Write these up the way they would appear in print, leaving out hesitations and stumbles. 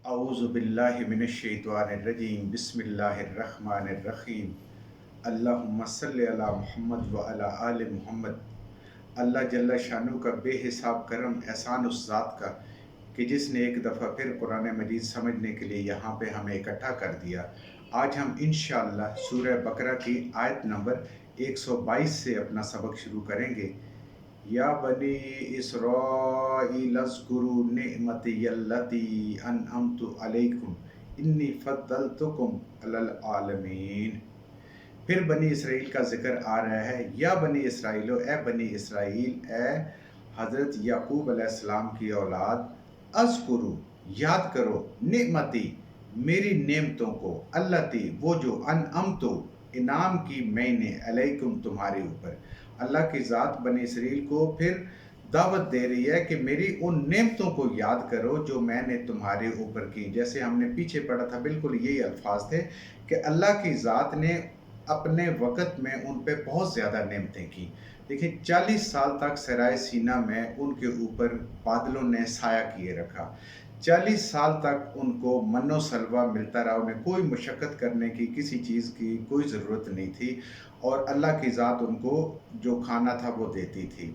اعوذ باللہ من الشیطان الرجیم بسم اللہ الرحمن الرحیم اللہم صلی علی محمد وعلی آل محمد۔ اللہ جل شانہ کا بے حساب کرم احسان اس ذات کا کہ جس نے ایک دفعہ پھر قرآن مجید سمجھنے کے لیے یہاں پہ ہمیں اکٹھا کر دیا۔ آج ہم انشاءاللہ سورہ بقرہ کی آیت نمبر 122 سے اپنا سبق شروع کریں گے۔ یا بنی اسرائیل اذکروا نعمتی التی انعمت علیکم انی فضلتکم علی العالمین۔ پھر بنی اسرائیل کا ذکر آ رہا ہے۔ یا بنی اسرائیلو، اے بنی اسرائیل، اے حضرت یعقوب علیہ السلام کی اولاد، اذکروا، یاد کرو، نعمتی، میری نعمتوں کو، التی، وہ جو، انعمتو، انعام کی میں نے، علیکم، تمہارے اوپر۔ اللہ کی ذات بنی اسرائیل کو پھر دعوت دے رہی ہے کہ میری ان نعمتوں کو یاد کرو جو میں نے تمہارے اوپر کی۔ جیسے ہم نے پیچھے پڑھا تھا، بالکل یہی الفاظ تھے کہ اللہ کی ذات نے اپنے وقت میں ان پہ بہت زیادہ نعمتیں کی۔ دیکھیں 40 سال تک صحرائے سینا میں ان کے اوپر بادلوں نے سایہ کیے رکھا۔ 40 سال تک ان کو من و سلوہ ملتا رہا، انہیں کوئی مشقت کرنے کی، کسی چیز کی کوئی ضرورت نہیں تھی، اور اللہ کی ذات ان کو جو کھانا تھا وہ دیتی تھی۔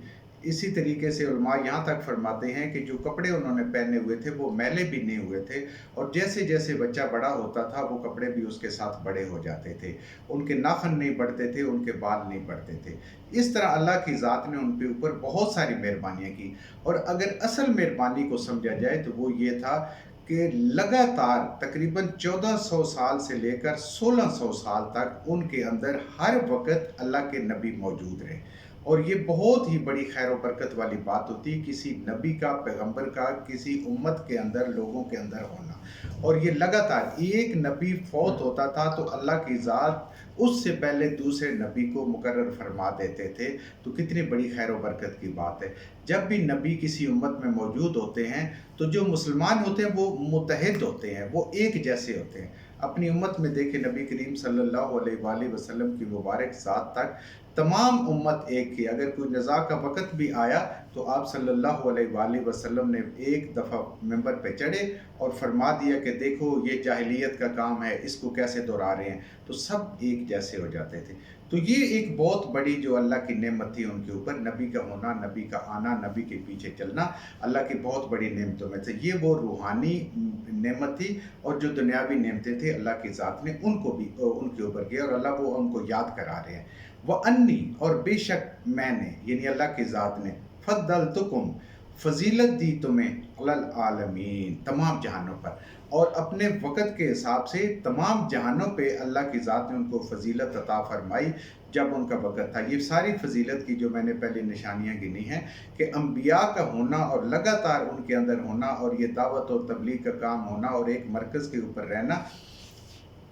اسی طریقے سے علماء یہاں تک فرماتے ہیں کہ جو کپڑے انہوں نے پہنے ہوئے تھے وہ میلے بھی نہیں ہوئے تھے، اور جیسے جیسے بچہ بڑا ہوتا تھا وہ کپڑے بھی اس کے ساتھ بڑے ہو جاتے تھے۔ ان کے ناخن نہیں بڑھتے تھے، ان کے بال نہیں بڑھتے تھے۔ اس طرح اللہ کی ذات نے ان کے اوپر بہت ساری مہربانیاں کی، اور اگر اصل مہربانی کو سمجھا جائے تو وہ یہ تھا کہ لگاتار تقریباً 1400 سال سے لے کر 1600 سال تک ان کے اندر ہر وقت اللہ کے نبی موجود رہے۔ اور یہ بہت ہی بڑی خیر و برکت والی بات ہوتی ہے کسی نبی کا، پیغمبر کا، کسی امت کے اندر، لوگوں کے اندر ہونا۔ اور یہ لگاتار ایک نبی فوت ہوتا تھا تو اللہ کی ذات اس سے پہلے دوسرے نبی کو مقرر فرما دیتے تھے، تو کتنی بڑی خیر و برکت کی بات ہے۔ جب بھی نبی کسی امت میں موجود ہوتے ہیں تو جو مسلمان ہوتے ہیں وہ متحد ہوتے ہیں، وہ ایک جیسے ہوتے ہیں۔ اپنی امت میں دیکھیں نبی کریم صلی اللہ علیہ وآلہ وسلم کی مبارک ذات تک تمام امت ایک کی۔ اگر کوئی نزاع کا وقت بھی آیا تو آپ صلی اللہ علیہ وآلہ وسلم نے ایک دفعہ ممبر پہ چڑھے اور فرما دیا کہ دیکھو یہ جاہلیت کا کام ہے، اس کو کیسے دہرا رہے ہیں، تو سب ایک جیسے ہو جاتے تھے۔ تو یہ ایک بہت بڑی جو اللہ کی نعمت تھی ان کے اوپر، نبی کا ہونا، نبی کا آنا، نبی کے پیچھے چلنا اللہ کی بہت بڑی نعمتوں میں سے یہ وہ روحانی نعمت تھی، اور جو دنیاوی نعمتیں تھیں اللہ کی ذات نے ان کو بھی ان کے اوپر کیا، اور اللہ وہ ان کو یاد کرا رہے ہیں۔ وَأَنِّي، اور بے شک میں نے، یعنی اللہ کی ذات نے، فضلتکم، فضیلت دی تمہیں، علی العالمین، تمام جہانوں پر، اور اپنے وقت کے حساب سے تمام جہانوں پہ اللہ کی ذات نے ان کو فضیلت عطا فرمائی جب ان کا وقت تھا۔ یہ ساری فضیلت کی جو میں نے پہلے نشانیاں گنی ہیں کہ انبیاء کا ہونا اور لگاتار ان کے اندر ہونا، اور یہ دعوت اور تبلیغ کا کام ہونا، اور ایک مرکز کے اوپر رہنا،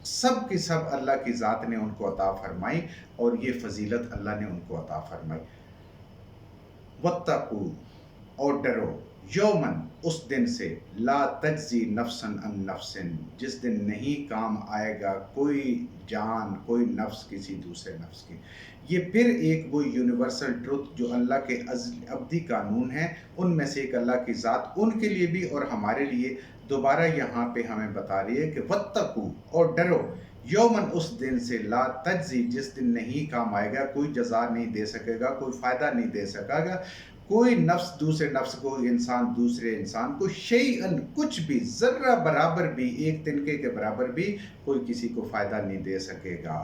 سب کی سب اللہ کی ذات نے ان کو عطا فرمائی، اور یہ فضیلت اللہ نے ان کو عطا فرمائی۔ وَاتَّقُوا، اور ڈرو، یومن، اس دن سے، لا تجزی نفسن عن نفسن، جس دن نہیں کام آئے گا کوئی جان، کوئی نفس کسی دوسرے نفس کی۔ یہ پھر ایک وہ یونیورسل ٹروتھ جو اللہ کے ابدی قانون ہیں ان میں سے ایک اللہ کی ذات ان کے لیے بھی اور ہمارے لیے دوبارہ یہاں پہ ہمیں بتا رہی ہے کہ وَاتَّقُوا، اور ڈرو، یومن، اس دن سے، لا تجزی، جس دن نہیں کام آئے گا، کوئی جزا نہیں دے سکے گا، کوئی فائدہ نہیں دے سکے گا، کوئی نفس دوسرے نفس کو، انسان دوسرے انسان کو، شیئن، کچھ بھی، ذرہ برابر بھی، ایک تنکے کے برابر بھی کوئی کسی کو فائدہ نہیں دے سکے گا۔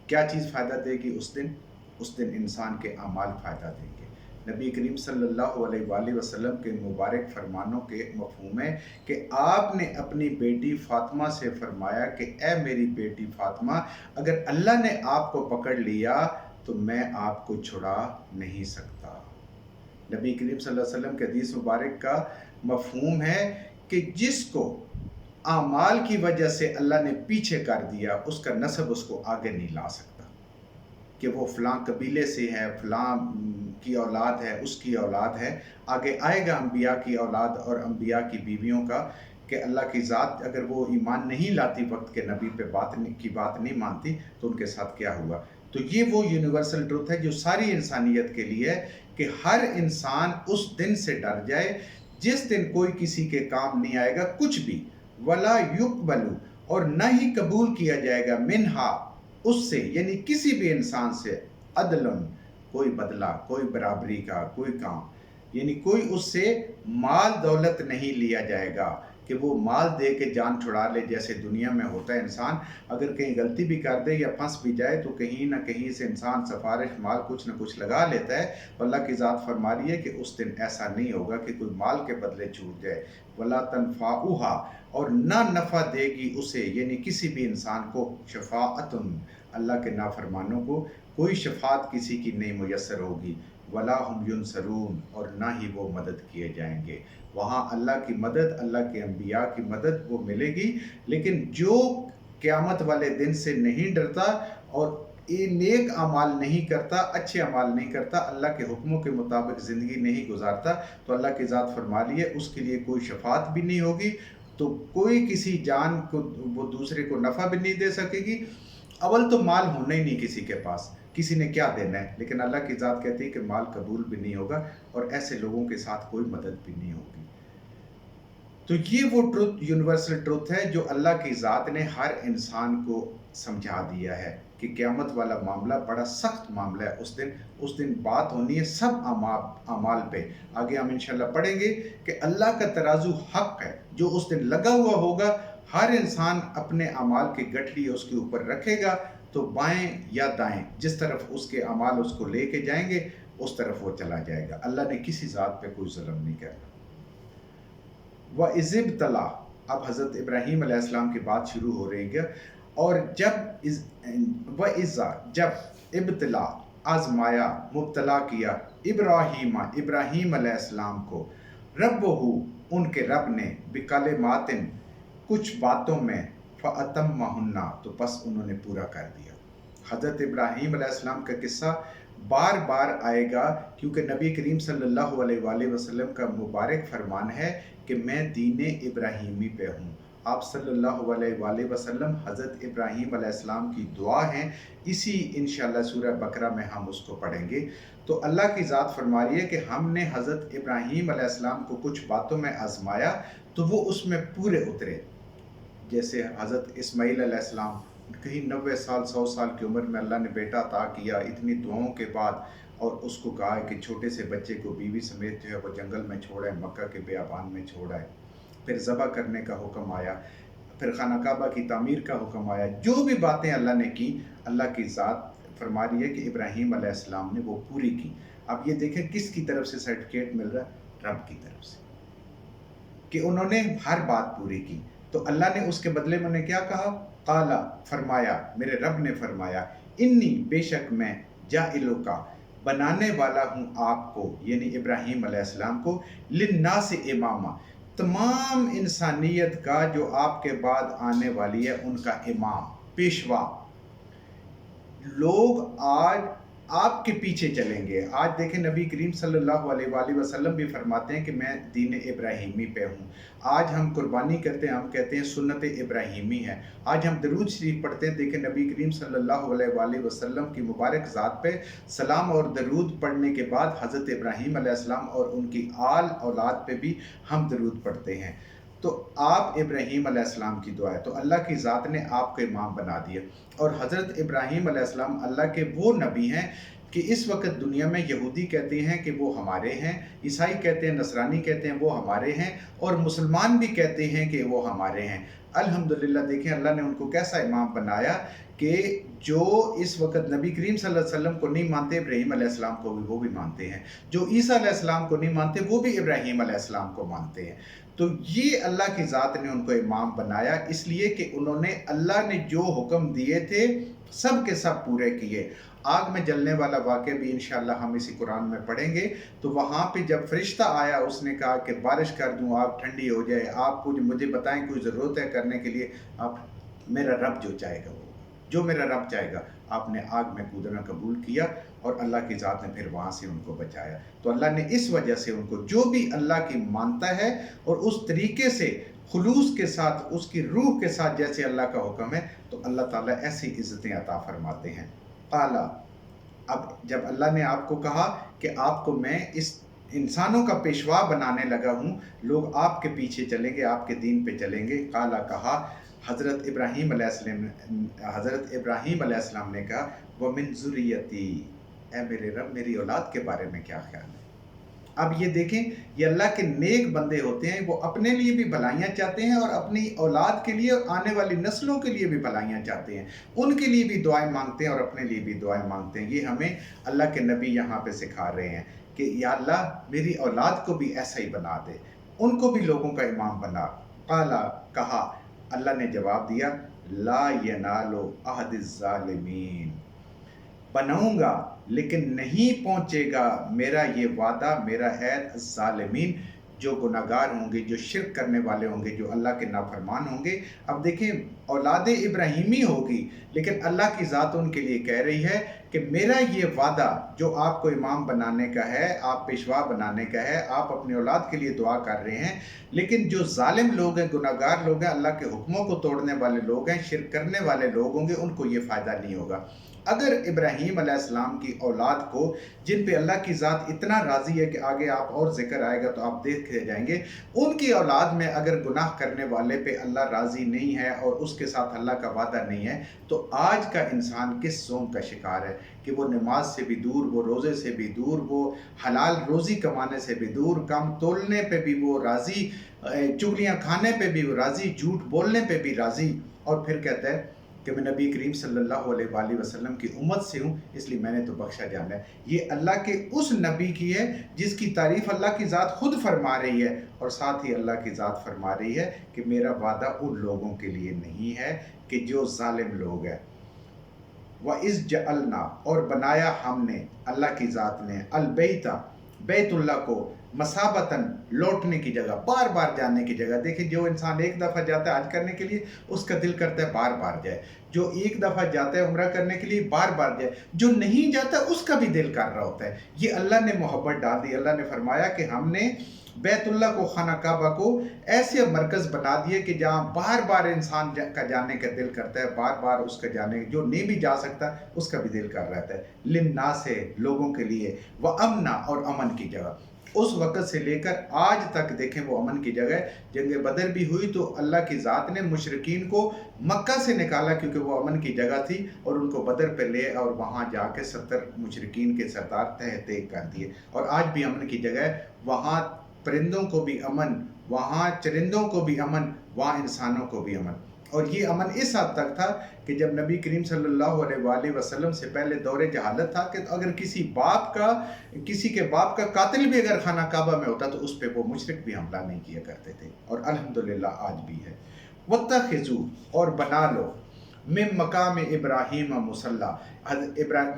کیا چیز فائدہ دے گی اس دن؟ اس دن انسان کے اعمال فائدہ دیں گے۔ نبی کریم صلی اللہ علیہ وآلہ وسلم کے مبارک فرمانوں کے مفہوم ہے کہ آپ نے اپنی بیٹی فاطمہ سے فرمایا کہ اے میری بیٹی فاطمہ، اگر اللہ نے آپ کو پکڑ لیا تو میں آپ کو چھڑا نہیں سکتا۔ نبی کریم صلی اللہ علیہ وسلم کے حدیث مبارک کا مفہوم ہے کہ جس کو اعمال کی وجہ سے اللہ نے پیچھے کر دیا، اس کا نسب اس کو آگے نہیں لا سکتا، کہ وہ فلاں قبیلے سے ہے، فلاں کی اولاد ہے، اس کی اولاد ہے، آگے آئے گا انبیاء کی اولاد اور انبیاء کی بیویوں کا، کہ اللہ کی ذات اگر وہ ایمان نہیں لاتی، وقت کے نبی پہ بات نہیں مانتی، تو ان کے ساتھ کیا ہوا۔ تو یہ وہ یونیورسل ٹروتھ ہے جو ساری انسانیت کے لیے ہے کہ ہر انسان اس دن سے ڈر جائے जिस दिन कोई किसी के काम नहीं आएगा कुछ भी, वला युकबलु, और न ही कबूल किया जाएगा, मिनहा, उससे, यानी किसी भी इंसान से, अदलन, कोई बदला, कोई बराबरी का कोई काम, यानी कोई उससे माल दौलत नहीं लिया जाएगा कि वो माल दे के जान छुड़ा ले, जैसे दुनिया में होता है। इंसान अगर कहीं गलती भी कर दे या फंस भी जाए तो कहीं ना कहीं से इंसान सिफारिश माल कुछ ना कुछ लगा लेता है। अल्लाह की ज़ात फरमा रही है कि उस दिन ऐसा नहीं होगा कि कोई माल के बदले छूट जाए। वला तनफ़ाउहा, और ना नफ़ा देगी उसे, यानी किसी भी इंसान को, शफ़ाअतुन, अल्लाह के नाफरमानों को कोई शफात किसी की नहीं मुयस्सर होगी। वला हुम युनसरून, और ना ही वो मदद किए जाएंगे। वहाँ अल्लाह की मदद, अल्लाह के अंबिया की मदद वो मिलेगी, लेकिन जो क़यामत वाले दिन से नहीं डरता और ये नेक अमाल नहीं करता, अच्छे अमाल नहीं करता, अल्लाह के हुक्मों के मुताबिक ज़िंदगी नहीं गुजारता, तो अल्लाह की ज़ात फरमा रही है उसके लिए कोई शफात भी नहीं होगी। तो कोई किसी जान को, वो दूसरे को नफ़ा भी नहीं दे सकेगी। अव्वल तो माल होना ही नहीं किसी के पास, किसी ने क्या देना है, लेकिन अल्लाह की ज़ात कहती है कि माल कबूल भी नहीं होगा और ऐसे लोगों के साथ कोई मदद भी नहीं होगी। तो ये वो ट्रुथ, यूनिवर्सल ट्रुथ है जो अल्लाह की ज़ात ने हर इंसान को समझा दिया है कि क़यामत वाला मामला बड़ा सख्त मामला है। उस दिन बात होनी है सब अमाल पे। आगे हम इंशाल्लाह पढ़ेंगे कि अल्लाह का तराजू हक है जो उस दिन लगा हुआ होगा। हर इंसान अपने अमाल की गठरी उसके ऊपर रखेगा, तो बाएं या दाएं जिस तरफ उसके अमाल उसको लेके जाएंगे उस तरफ वो चला जाएगा। अल्लाह ने किसी ज़ात पे कोई जुल्म नहीं करना। व इज़िब तला, अब हज़रत इब्राहीम अलैहिस्सलाम की बात शुरू हो रही है। और जब इब्तला, आजमाया, मुब्तला किया, इब्राहीम अलैहिस्सलाम को, रब्बहू, उनके रब ने, बिकलिमातिन, कुछ बातों में, फ़अतम्महुन्ना, तो बस उन्होंने पूरा कर दिया। हज़रत इब्राहीम अलैहिस्सलाम का किस्सा बार बार आएगा क्योंकि नबी करीम सल्लल्लाहु अलैहि वसल्लम का मुबारक फरमान है कि मैं दीन इब्राहीमी पे हूँ। आप सल्लल्लाहु अलैहि वसल्लम हज़रत इब्राहीम अलैहिस्सलाम की दुआ हैं। इसी इंशाअल्लाह सूरह बकरा में हम उसको पढ़ेंगे। तो अल्लाह की ज़ात फरमा रही है कि हमने हज़रत इब्राहीम अलैहिस्सलाम को कुछ बातों में आजमाया तो वो उसमें पूरे उतरे। जैसे हज़रत इस्माईल अलैहिस्सलाम, कहीं 90 साल 100 साल की उम्र में अल्लाह ने बेटा अता किया, इतनी दुआओं के बाद, और उसको कहा कि छोटे से बच्चे को बीवी समेत जो है वो जंगल में छोड़ा है, मक्का के बियाबान में छोड़ा है। फिर ज़बह करने का हुक्म आया, फिर खाना काबा की तामीर का हुक्म आया। जो भी बातें अल्लाह ने की, अल्लाह की ज़ात फरमा रही है कि इब्राहीम अलैहिस्सलाम ने वो पूरी की। अब ये देखें किसकी तरफ से सर्टिफिकेट मिल रहा है, रब की तरफ से, कि उन्होंने हर बात पूरी की। तो अल्लाह ने उसके बदले में उन्हें क्या कहा, काला, फरमाया, मेरे रब ने फरमाया, इन्नी, बेशक मैं, जाइलो का, बनाने वाला हूँ आपको, यानी इब्राहीम अलैहिस्सलाम को, लिन्नास इमामा, तमाम इंसानियत का जो आपके बाद आने वाली है उनका इमाम, पेशवा। लोग आज आपके पीछे चलेंगे। आज देखें नबी करीम सल्लल्लाहु अलैहि वसल्लम भी फरमाते हैं कि मैं दीन इब्राहीमी पे हूँ। आज हम कुर्बानी करते हैं, हम कहते हैं सुन्नत इब्राहीमी है। आज हम दरूद शरीफ पढ़ते हैं, देखें नबी करीम सल्लल्लाहु अलैहि वसल्लम की मुबारक ज़ात पे सलाम और दरूद पढ़ने के बाद हज़रत इब्राहीम अलैहिस्सलाम और उनकी आल औलाद पे भी हम दरूद पढ़ते हैं। तो आप इब्राहीम अलैहिस्सलाम की दुआ है, तो अल्लाह की ज़ात ने आपको इमाम बना दिया। और हज़रत इब्राहीम अलैहिस्सलाम अल्लाह के वो नबी हैं कि इस वक्त दुनिया में यहूदी कहते हैं कि वो हमारे हैं, ईसाई कहते हैं, नसरानी कहते हैं वो हमारे हैं, और मुसलमान भी कहते हैं कि वो हमारे हैं। अल्हम्दुलिल्लाह, देखें अल्लाह ने उनको कैसा इमाम बनाया कि जो इस वक्त नबी करीम सल्लल्लाहु अलैहि वसल्लम को नहीं मानते, इब्राहीम अलैहिस्सलाम को भी वो भी मानते हैं। जो ईसा अलैहिस्सलाम को नहीं मानते, वो भी इब्राहीम अलैहिस्सलाम को मानते हैं। तो ये अल्लाह की ज़ात ने उनको इमाम बनाया, इसलिए कि उन्होंने अल्लाह ने जो हुक्म दिए थे सब के सब पूरे किए। आग में जलने वाला वाक़या भी इंशाअल्लाह हम इसी कुरान में पढ़ेंगे। तो वहाँ पे जब फरिश्ता आया, उसने कहा कि बारिश कर दूँ, आग ठंडी हो जाए, आपको मुझे बताएं कोई ज़रूरत है करने के लिए। आप, मेरा रब जो चाहेगा वो, जो मेरा रब चाहेगा। आपने आग में कूदना कबूल किया और अल्लाह की ज़ात ने फिर वहाँ से उनको बचाया। तो अल्लाह ने इस वजह से उनको, जो भी अल्लाह की मानता है और उस तरीके से खुलूस के साथ, उसकी रूह के साथ जैसे अल्लाह का हुक्म है, तो अल्लाह ताला ऐसी इज़्ज़तें अता फरमाते हैं। काला, अब जब अल्लाह ने आपको कहा कि आपको मैं इस इंसानों का पेशवा बनाने लगा हूँ, लोग आपके पीछे चलेंगे, आपके दीन पे चलेंगे। काला कहा, हज़रत इब्राहीम अलैहिस्सलाम ने कहा, व मिन ज़ुर्रियती, ए मेरे रब मेरी औलाद के बारे में क्या ख्याल है। अब ये देखें, ये अल्लाह के नेक बंदे होते हैं, वो अपने लिए भी भलाइयाँ चाहते हैं और अपनी औलाद के लिए और आने वाली नस्लों के लिए भी भलाइयाँ चाहते हैं, उनके लिए भी दुआएं मांगते हैं और अपने लिए भी दुआएं मांगते हैं। ये हमें अल्लाह के नबी यहाँ पे सिखा रहे हैं कि या अल्लाह मेरी औलाद को भी ऐसा ही बना दे, उनको भी लोगों का इमाम बना। काला कहा, अल्लाह ने जवाब दिया, ला यनालो अहदिज़ ज़ालिमीन, बनाऊंगा लेकिन नहीं पहुंचेगा मेरा ये वादा, मेरा ऐद ज़ालिमीन, जो गुनाहगार होंगे, जो शिर्क करने वाले होंगे, जो अल्लाह के नाफरमान होंगे। अब देखें, औलाद इब्राहीमी होगी, लेकिन अल्लाह की ज़ात उनके लिए कह रही है कि मेरा ये वादा जो आपको इमाम बनाने का है, आप पेशवा बनाने का है, आप अपनी औलाद के लिए दुआ कर रहे हैं, लेकिन जो जालिम लोग हैं, गुनाहगार लोग हैं, अल्लाह के हुक्मों को तोड़ने वाले लोग हैं, शिर्क करने वाले लोग होंगे, उनको ये फ़ायदा नहीं होगा। अगर इब्राहीम अलैहिस्सलाम की औलाद को, जिन पे अल्लाह की ज़ात इतना राज़ी है कि आगे आप और ज़िक्र आएगा तो आप देखते जाएंगे, उनकी औलाद में अगर गुनाह करने वाले पे अल्लाह राज़ी नहीं है और उसके साथ अल्लाह का वादा नहीं है, तो आज का इंसान किस ज़ोम का शिकार है कि वो नमाज से भी दूर, वो रोज़े से भी दूर, वो हलाल रोज़ी कमाने से भी दूर, कम तोलने पे भी वो राज़ी, चुगलियाँ खाने पे भी वो राज़ी, झूठ बोलने पे भी राज़ी, और फिर कहता है कि मैं नबी करीम सल्लल्लाहु अलैहि वसल्लम की उम्मत से हूँ, इसलिए मैंने तो बख्शा जाना है। ये अल्लाह के उस नबी की है जिसकी तारीफ़ अल्लाह की ज़ात खुद फरमा रही है, और साथ ही अल्लाह की ज़ात फरमा रही है कि मेरा वादा उन लोगों के लिए नहीं है कि जो जालिम लोग हैं। व इस जअलना, और बनाया हमने, अल्लाह की ज़ात ने, अलबैता, बैतुल्लाह को, मसाबतन, लौटने की जगह, बार बार जाने की जगह। देखिए, जो इंसान एक दफ़ा जाता है हज करने के लिए, उसका दिल करता है बार बार जाए। जो एक दफ़ा जाता है उम्रा करने के लिए, बार बार जाए। जो नहीं जाता उसका भी दिल कर रहा होता है। ये अल्लाह ने मोहब्बत डाल दी। अल्लाह ने फरमाया कि हमने बैतुल्लाह को, खाना काबा को ऐसे मरकज़ बना दिए कि जहाँ बार बार इंसान का जाने का दिल करता है, बार बार उसका जाने, जो नहीं भी जा सकता उसका भी दिल कर रहता है। लिन्नास है, लोगों के लिए, व अमना, और अमन की जगह। उस वक़्त से लेकर आज तक देखें वो अमन की जगह। जंग बदर भी हुई तो अल्लाह की ज़ात ने मुशरिकीन को मक्का से निकाला क्योंकि वो अमन की जगह थी, और उनको बदर पे ले और वहाँ जाके 70 मुशरिकीन के सरदार तह तेग कर दिए। और आज भी अमन की जगह, वहाँ परिंदों को भी अमन, वहाँ चरिंदों को भी अमन, वहाँ इंसानों को भी अमन। और ये अमन इस हद तक था कि जब नबी करीम सल्लल्लाहु अलैहि वसल्लम से पहले दौरे जहालत था कि अगर किसी के बाप का कातिल भी अगर खाना काबा में होता तो उस पर वो मुशरिक भी हमला नहीं किया करते थे, और अल्हम्दुलिल्लाह आज भी है। वत्तखिज़ू, और बना लो, मिन मकाम इब्राहीम मुसल्ला,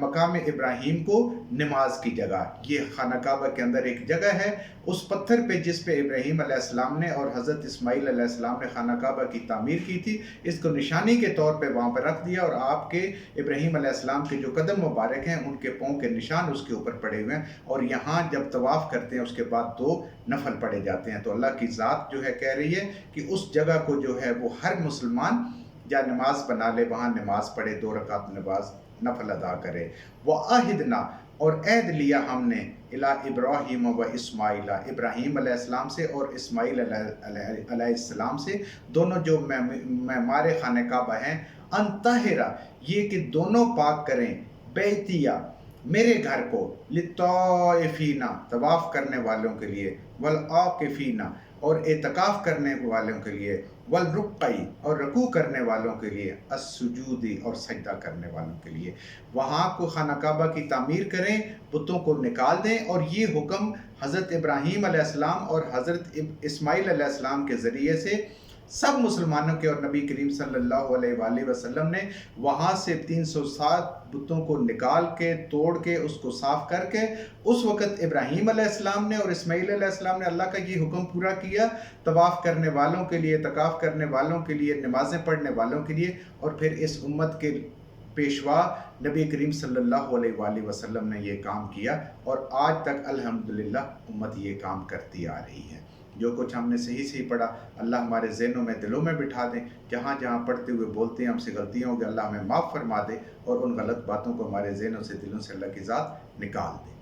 मकाम इब्राहीम को नमाज की जगह। ये खाना काबा के अंदर एक जगह है, उस पत्थर पे जिस पे इब्राहीम अलैहिस्सलाम ने और हज़रत इस्माईल अलैहिस्सलाम ने खाना काबा की तामीर की थी, इसको निशानी के तौर पे वहाँ पर रख दिया, और आपके इब्राहीम अलैहिस्सलाम के जो कदम मुबारक हैं उनके पाँव के निशान उसके ऊपर पड़े हुए हैं। और यहाँ जब तवाफ़ करते हैं उसके बाद 2 नफल पड़े जाते हैं। तो अल्लाह की ज़ात जो है कह रही है कि उस जगह को जो है वो हर मुसलमान या नमाज बना ले, वहाँ नमाज पढ़े, 2 रकात नमाज नफल अदा करे। वआहिदना, और ऐद लिया हमने, इला इब्राहीम व इस्माइला, इब्राहीम अलैहिस्सलाम से और इस्माइल अलैहिस्सलाम से, दोनों जो मेमारे खाने काबा हैं, अंतहिरा, ये कि दोनों पाक करें, बैतिया, मेरे घर को, लित्ताइफीना, तवाफ़ करने वालों के लिए, वल आकिफीना, और एतकाफ़ करने वालों के लिए, वल रुक्ई, और रकू करने वालों के लिए, अस्सुजूदी, और सजदा करने वालों के लिए। वहाँ को खाना काबा की तामीर करें, बुतों को निकाल दें। और ये हुक्म हज़रत इब्राहीम अलैहिस्सलाम और हज़रत इस्माईल अलैहिस्सलाम के ज़रिए से सब मुसलमानों के, और नबी करीम सल्लल्लाहु अलैहि वसल्लम ने वहाँ से 307 बुतों को निकाल के, तोड़ के, उसको साफ़ करके, उस वक़्त इब्राहीम अलैहिस्सलाम ने और इस्माईल अलैहिस्सलाम ने अल्लाह का ये हुक्म पूरा किया, तवाफ़ करने वालों के लिए, तकाफ़ करने वालों के लिए, नमाज़ें पढ़ने वालों के लिए। और फिर इस उम्मत के पेशवा नबी करीम सल्लल्लाहु अलैहि वसल्लम ने ये काम किया, और आज तक अल्हम्दुलिल्लाह उम्मत ये काम करती आ रही है। जो कुछ हमने सही सही पढ़ा, अल्लाह हमारे ज़हनों में, दिलों में बिठा दें। जहाँ जहाँ पढ़ते हुए बोलते हैं हमसे गलतियाँ होंगी, अल्लाह हमें माफ़ फरमा दे, और उन गलत बातों को हमारे ज़हनों से, दिलों से अल्लाह की ज़ात निकाल दे।